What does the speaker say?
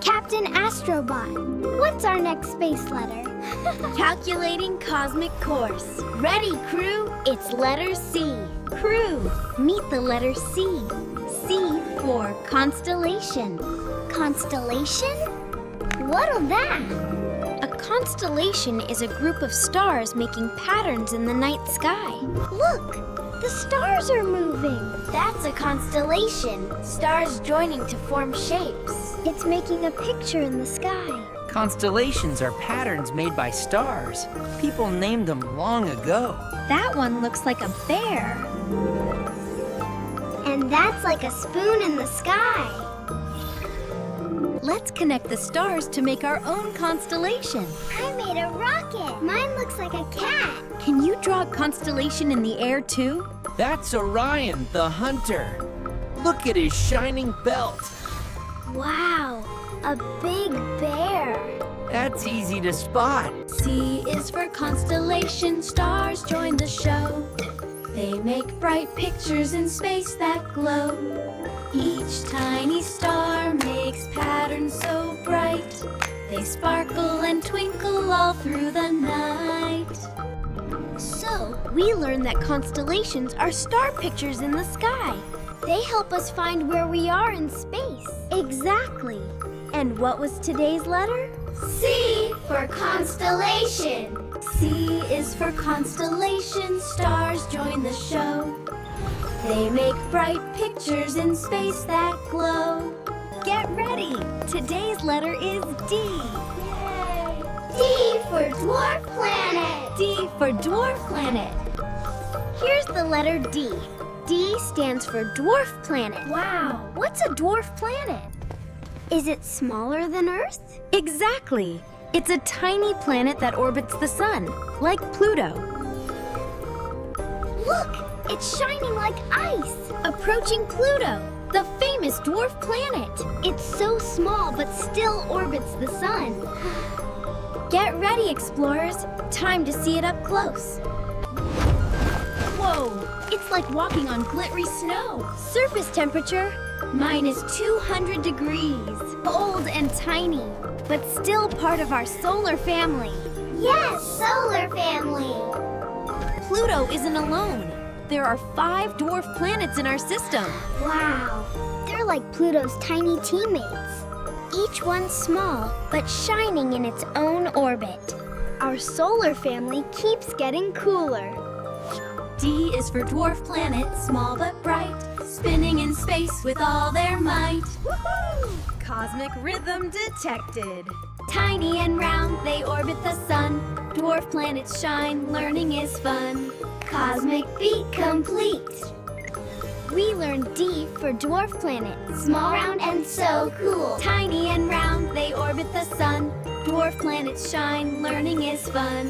Captain Astrobot, what's our next space letter? Calculating cosmic course. Ready, crew? It's letter C. Crew, meet the letter C. C for constellation. Constellation? What'll that? A constellation is a group of stars making patterns in the night sky. Look, the stars are moving. That's a constellation. Stars joining to form shapes. It's making a picture in the sky. Constellations are patterns made by stars. People named them long ago. That one looks like a bear. And that's like a spoon in the sky. Let's connect the stars to make our own constellation. I made a rocket. Mine looks like a cat. Can you draw a constellation in the air too? That's Orion, the hunter. Look at his shining belt. Wow, a big bear. That's easy to spot. C is for constellation, stars join the show. They make bright pictures in space that glow. Each tiny star makes patterns so bright. They sparkle and twinkle all through the night. So, we learned that constellations are star pictures in the sky. They help us find where we are in space. Exactly. And what was today's letter? C for constellation. C is for constellation, stars join the show. They make bright pictures in space that glow. Get ready! Today's letter is D. Yay! D for dwarf planet. D for dwarf planet. Here's the letter D. D stands for dwarf planet. Wow, What's a dwarf planet? is it smaller than Earth? Exactly. It's a tiny planet that orbits the sun, like Pluto. Look, it's shining like ice. Approaching Pluto, the famous dwarf planet. It's so small but still orbits the sun. Get ready, explorers. Time to see it up close. Whoa, it's like walking on glittery snow. Surface temperature, -200 degrees. Bold and tiny, but still part of our solar family. Yes, solar family. Pluto isn't alone. There are 5 dwarf planets in our system. Wow, they're like Pluto's tiny teammates. Each one small, but shining in its own orbit. Our solar family keeps getting cooler. D is for dwarf planet, small but bright, spinning in space with all their might. Woohoo! Cosmic rhythm detected. Tiny and round, they orbit the sun. Dwarf planets shine, learning is fun. Cosmic beat complete. We learned D for dwarf planet, small, round, and so cool. Tiny and round, they orbit the sun. Dwarf planets shine, learning is fun.